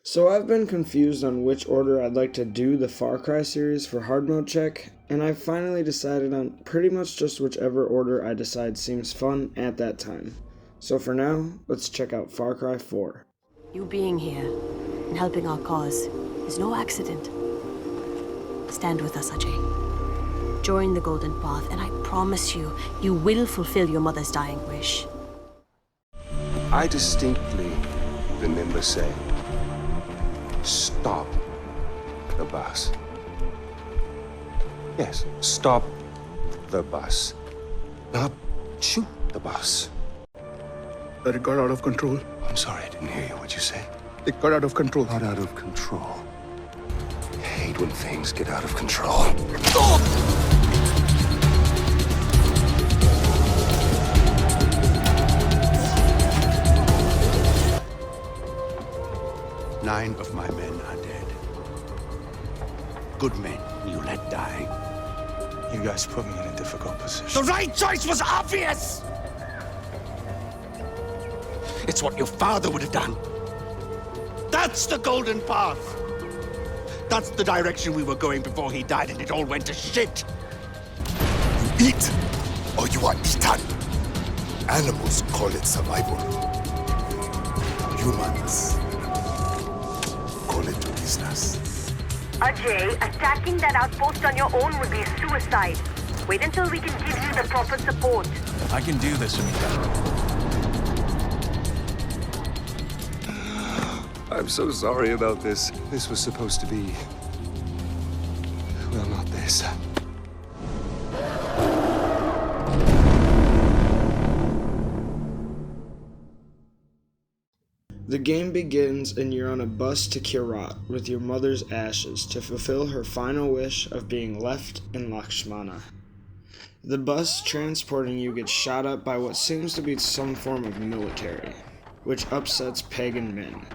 So I've been confused on which order I'd like to do the Far Cry series for hard mode check, and I've finally decided on pretty much just whichever order I decide seems fun at that time. So for now, let's check out Far Cry 4. You being here and helping our cause is no accident. Stand with us, Ajay. Join the Golden Path, and I promise you, you will fulfill your mother's dying wish. I distinctly remember saying, "Stop the bus." Yes, stop the bus. Not shoot the bus. That it got out of control. I'm sorry, I didn't hear you. What'd you say? It got out of control. Got out of control. I hate when things get out of control. Nine of my men are dead. Good men you let die. You guys put me in a difficult position. The right choice was obvious! It's what your father would have done. That's the Golden Path. That's the direction we were going before he died, and it all went to shit. You eat, or you are eaten. Animals call it survival. Humans call it business. Ajay, attacking that outpost on your own would be suicide. Wait until we can give you the proper support. I can do this, Amita. I'm so sorry about this. This was supposed to be... well, not this. The game begins and you're on a bus to Kyrat with your mother's ashes to fulfill her final wish of being left in Lakshmana. The bus transporting you gets shot up by what seems to be some form of military, which upsets pagan men.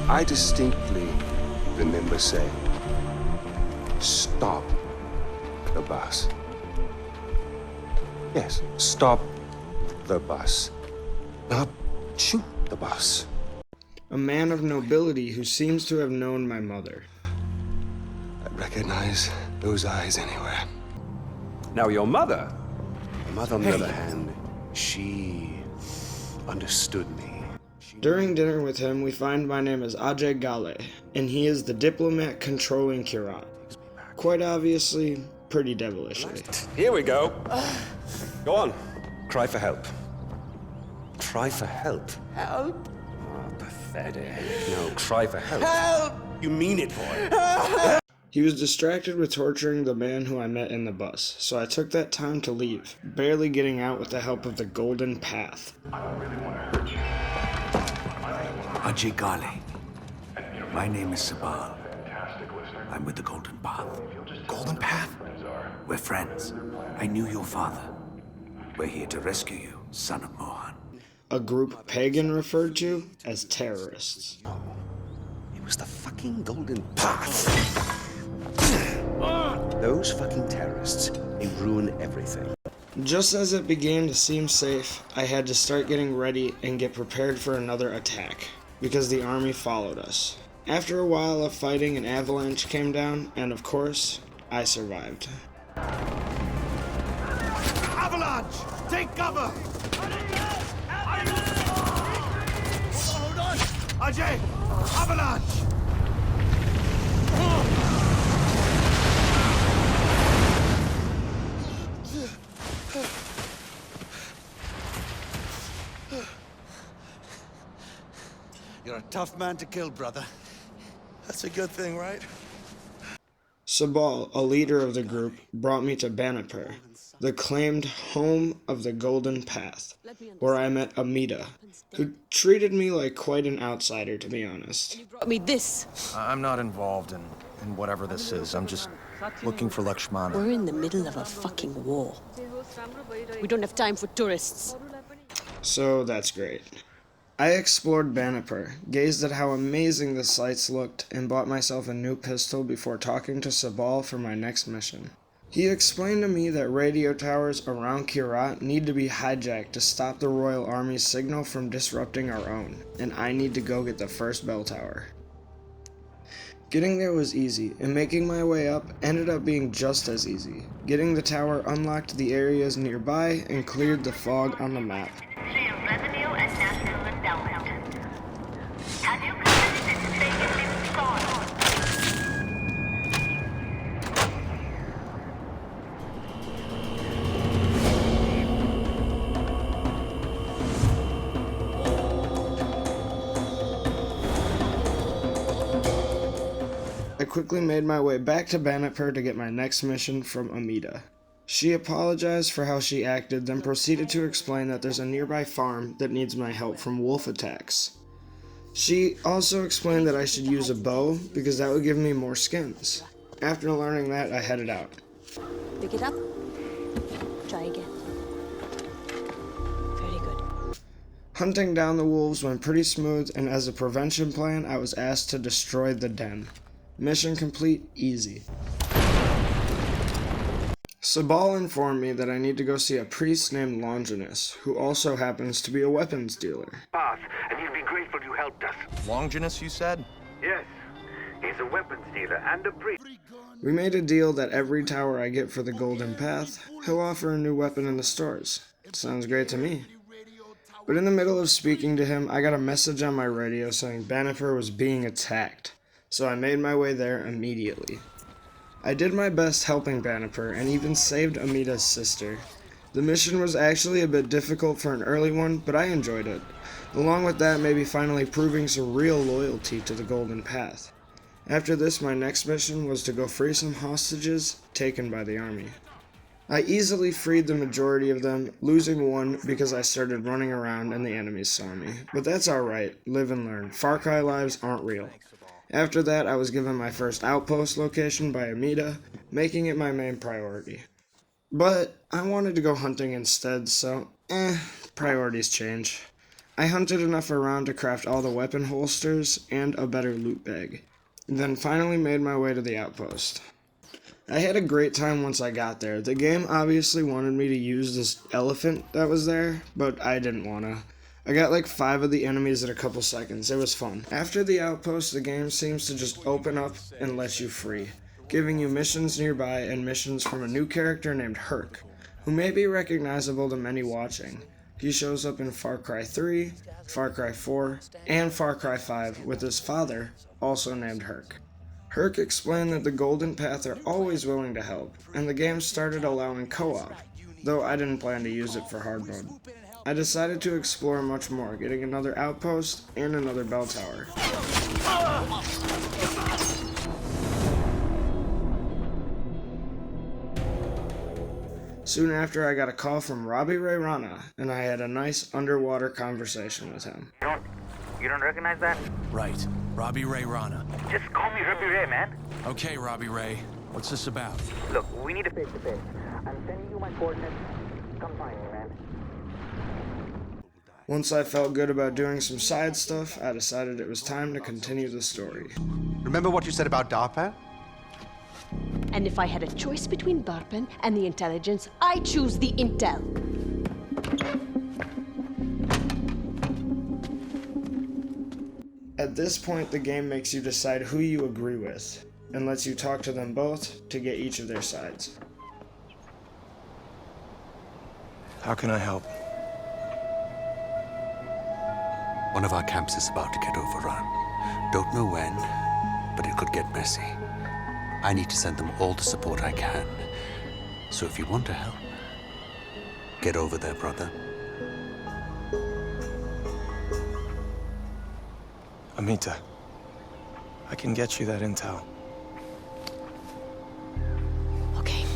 I distinctly remember saying, "Stop the bus." Yes, stop the bus. Not shoot the bus. A man of nobility who seems to have known my mother. I recognize those eyes anywhere. Now, your mother, on the other hand, she understood me. During dinner with him, we find my name is Ajay Gale, and he is the diplomat controlling Kyrat. Quite obviously, pretty devilishly. Here we go. Go on. Cry for help. Cry for help. Help! Oh, pathetic. No, cry for help. Help! You mean it, boy. He was distracted with torturing the man who I met in the bus, so I took that time to leave, barely getting out with the help of the Golden Path. Ajay Gale. My name is Sabal. I'm with the Golden Path. Golden Path? We're friends. I knew your father. We're here to rescue you, son of Mohan. A group Pagan referred to as terrorists. It was the fucking Golden Path. Those fucking terrorists, they ruin everything. Just as it began to seem safe, I had to start getting ready and get prepared for another attack, because the army followed us. After a while of fighting, an avalanche came down, and of course, I survived. Avalanche! Take cover! Hold on! Ajay! Avalanche! You're a tough man to kill, brother. That's a good thing, right? Sabal, a leader of the group, brought me to Banipur, the claimed home of the Golden Path, where I met Amita, who treated me like quite an outsider, to be honest. You brought me this. I'm not involved in whatever this is. I'm just looking for Lakshmana. We're in the middle of a fucking war. We don't have time for tourists. So that's great. I explored Banipur, gazed at how amazing the sights looked, and bought myself a new pistol before talking to Sabal for my next mission. He explained to me that radio towers around Kirat need to be hijacked to stop the Royal Army's signal from disrupting our own, and I need to go get the first bell tower. Getting there was easy, and making my way up ended up being just as easy. Getting the tower unlocked the areas nearby and cleared the fog on the map. Ministry of Revenue and National Endowment. Have you completed this vacant score? I quickly made my way back to Bannockburn to get my next mission from Amita. She apologized for how she acted, then proceeded to explain that there's a nearby farm that needs my help from wolf attacks. She also explained that I should use a bow because that would give me more skins. After learning that, I headed out. Pick it up. Try again. Very good. Hunting down the wolves went pretty smooth, and as a prevention plan, I was asked to destroy the den. Mission complete, easy. Sabal informed me that I need to go see a priest named Longinus, who also happens to be a weapons dealer. Pass, and he'll be grateful you helped us. Longinus, you said? Yes, he's a weapons dealer and a priest. We made a deal that every tower I get for the Golden Path, he'll offer a new weapon in the stores. Sounds great to me. But in the middle of speaking to him, I got a message on my radio saying Bannockburn was being attacked, so I made my way there immediately. I did my best helping Bannockburn and even saved Amita's sister. The mission was actually a bit difficult for an early one, but I enjoyed it. Along with that, maybe finally proving some real loyalty to the Golden Path. After this, my next mission was to go free some hostages taken by the army. I easily freed the majority of them, losing one because I started running around and the enemies saw me. But that's alright, live and learn. Farcry lives aren't real. After that, I was given my first outpost location by Amita, making it my main priority. But I wanted to go hunting instead, so priorities change. I hunted enough around to craft all the weapon holsters and a better loot bag, then finally made my way to the outpost. I had a great time once I got there. The game obviously wanted me to use this elephant that was there, but I didn't wanna. I got like 5 of the enemies in a couple seconds. It was fun. After the outpost, the game seems to just open up and let you free, giving you missions nearby and missions from a new character named Herc, who may be recognizable to many watching. He shows up in Far Cry 3, Far Cry 4, and Far Cry 5 with his father, also named Herc. Herc explained that the Golden Path are always willing to help, and the game started allowing co-op, though I didn't plan to use it for hard mode. I decided to explore much more, getting another outpost and another bell tower. Soon after, I got a call from Robbie Ray Rana, and I had a nice underwater conversation with him. You don't recognize that? Right. Robbie Ray Rana. Just call me Robbie Ray, man. Okay, Robbie Ray. What's this about? Look, we need a face-to-face. I'm sending you my coordinates. Come find me, man. Once I felt good about doing some side stuff, I decided it was time to continue the story. Remember what you said about DARPA? And if I had a choice between Darpan and the intelligence, I choose the intel. At this point, the game makes you decide who you agree with, and lets you talk to them both to get each of their sides. How can I help? One of our camps is about to get overrun. Don't know when, but it could get messy. I need to send them all the support I can. So if you want to help, get over there, brother. Amita, I can get you that intel. Okay.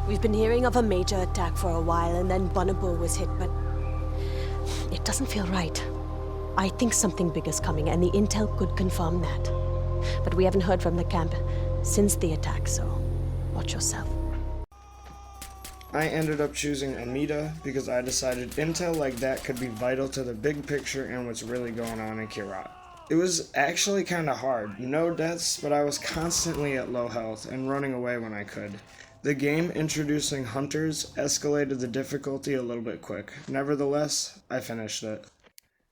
We've been hearing of a major attack for a while, and then Bunabo was hit, but it doesn't feel right. I think something big is coming, and the intel could confirm that. But we haven't heard from the camp since the attack, so watch yourself. I ended up choosing Amita because I decided intel like that could be vital to the big picture and what's really going on in Kirat. It was actually kinda hard. No deaths, but I was constantly at low health and running away when I could. The game introducing hunters escalated the difficulty a little bit quick. Nevertheless, I finished it.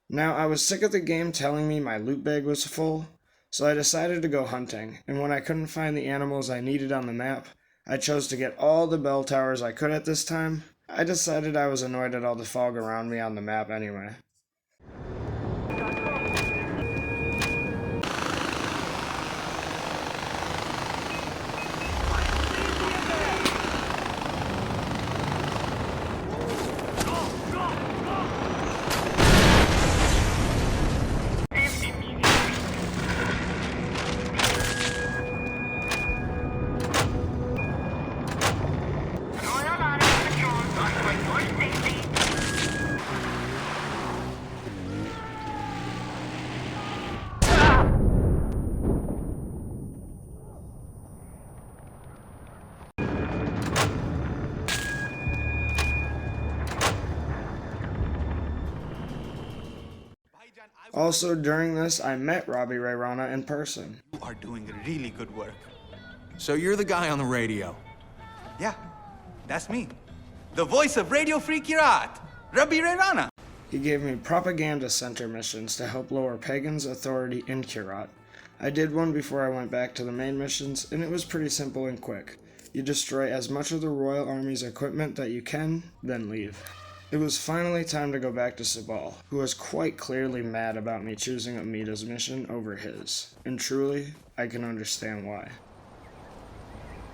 Now, I was sick of the game telling me my loot bag was full, so I decided to go hunting, and when I couldn't find the animals I needed on the map, I chose to get all the bell towers I could at this time. I decided I was annoyed at all the fog around me on the map anyway. Also, during this, I met Robbie Ray Rana in person. You are doing really good work. So you're the guy on the radio? Yeah, that's me. The voice of Radio Free Kirat, Rabbi Ray Rana. He gave me propaganda center missions to help lower Pagan's authority in Kirat. I did one before I went back to the main missions, and it was pretty simple and quick. You destroy as much of the Royal Army's equipment that you can, then leave. It was finally time to go back to Sabal, who was quite clearly mad about me choosing Amita's mission over his. And truly, I can understand why.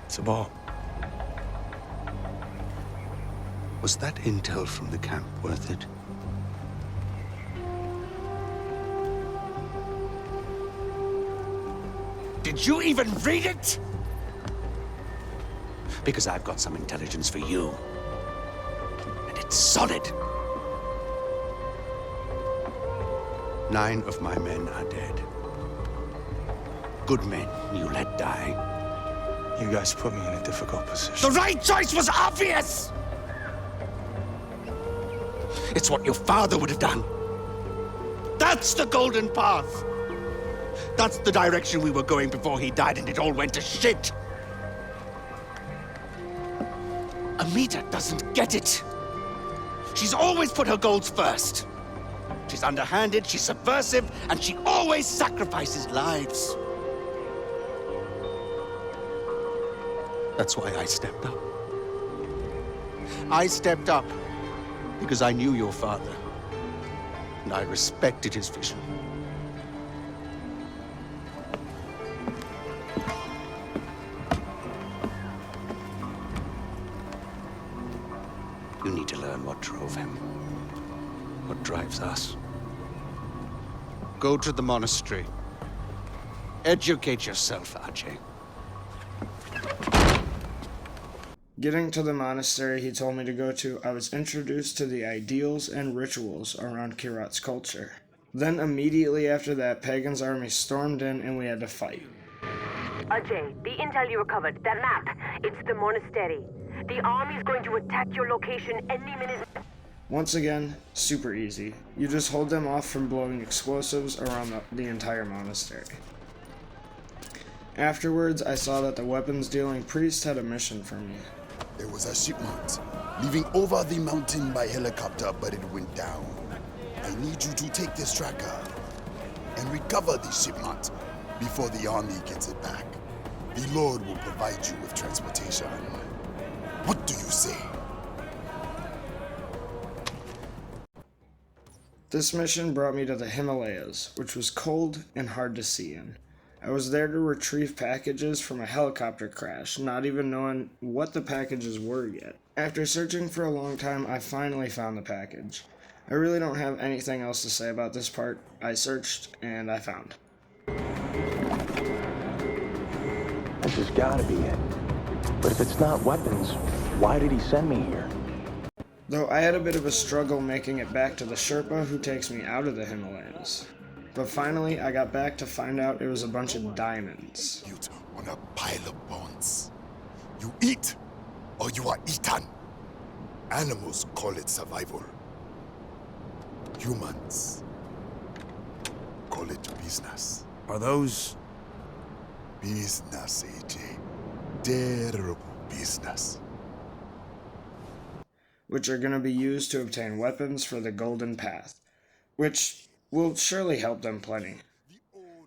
Sabal. Was that intel from the camp worth it? Did you even read it? Because I've got some intelligence for you. And it's solid. 9 of my men are dead. Good men you let die. You guys put me in a difficult position. The right choice was obvious! It's what your father would have done. That's the golden path. That's the direction we were going before he died and it all went to shit. Amita doesn't get it. She's always put her goals first. She's underhanded, she's subversive, and she always sacrifices lives. That's why I stepped up. I stepped up because I knew your father, and I respected his vision. You need to learn what drove him, what drives us. Go to the monastery. Educate yourself, Ajay. Getting to the monastery he told me to go to, I was introduced to the ideals and rituals around Kirat's culture. Then immediately after that, Pagan's army stormed in and we had to fight. Ajay, the intel you recovered, that map, it's the monastery. The army's going to attack your location any minute. Once again, super easy. You just hold them off from blowing explosives around the entire monastery. Afterwards, I saw that the weapons-dealing priest had a mission for me. There was a shipment leaving over the mountain by helicopter, but it went down. I need you to take this tracker and recover the shipment before the army gets it back. The Lord will provide you with transportation. What do you say? This mission brought me to the Himalayas, which was cold and hard to see in. I was there to retrieve packages from a helicopter crash, not even knowing what the packages were yet. After searching for a long time, I finally found the package. I really don't have anything else to say about this part. I searched, and I found. This has gotta be it. But if it's not weapons, why did he send me here? Though I had a bit of a struggle making it back to the Sherpa who takes me out of the Himalayas. But finally, I got back to find out it was a bunch of diamonds. Built on a pile of bones. You eat, or you are eaten. Animals call it survival. Humans call it business. Are those... Business, AJ. Terrible business. Which are going to be used to obtain weapons for the Golden Path, which will surely help them plenty.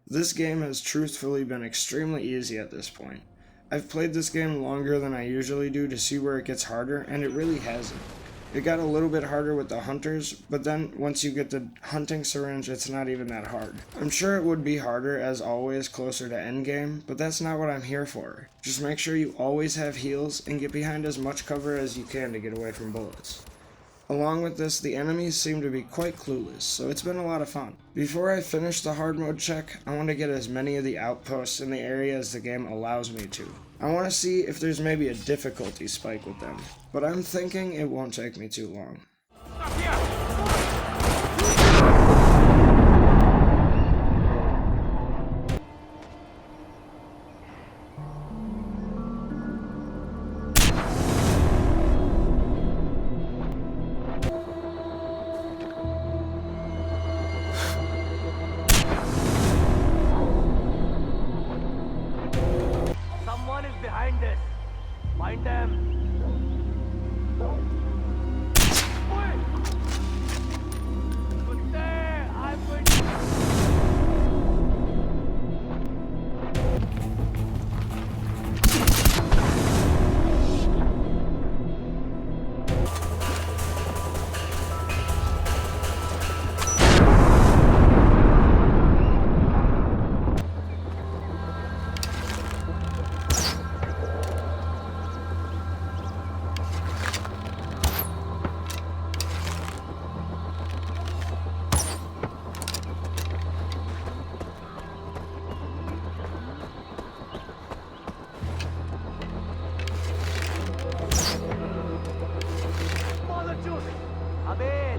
This game has truthfully been extremely easy at this point. I've played this game longer than I usually do to see where it gets harder, and it really hasn't. It got a little bit harder with the hunters, but then once you get the hunting syringe, it's not even that hard. I'm sure it would be harder, as always, closer to endgame, but that's not what I'm here for. Just make sure you always have heals, and get behind as much cover as you can to get away from bullets. Along with this, the enemies seem to be quite clueless, so it's been a lot of fun. Before I finish the hard mode check, I want to get as many of the outposts in the area as the game allows me to. I want to see if there's maybe a difficulty spike with them, but I'm thinking it won't take me too long. Someone is behind this. Find them.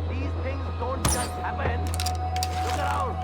These things don't just happen. Look around.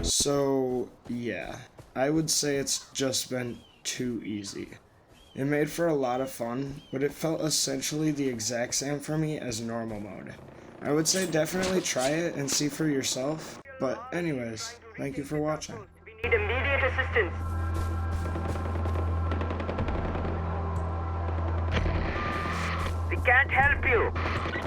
So, yeah, I would say it's just been too easy. It made for a lot of fun, but it felt essentially the exact same for me as normal mode. I would say definitely try it and see for yourself, but anyways, thank you for watching. We need immediate assistance. We can't help you.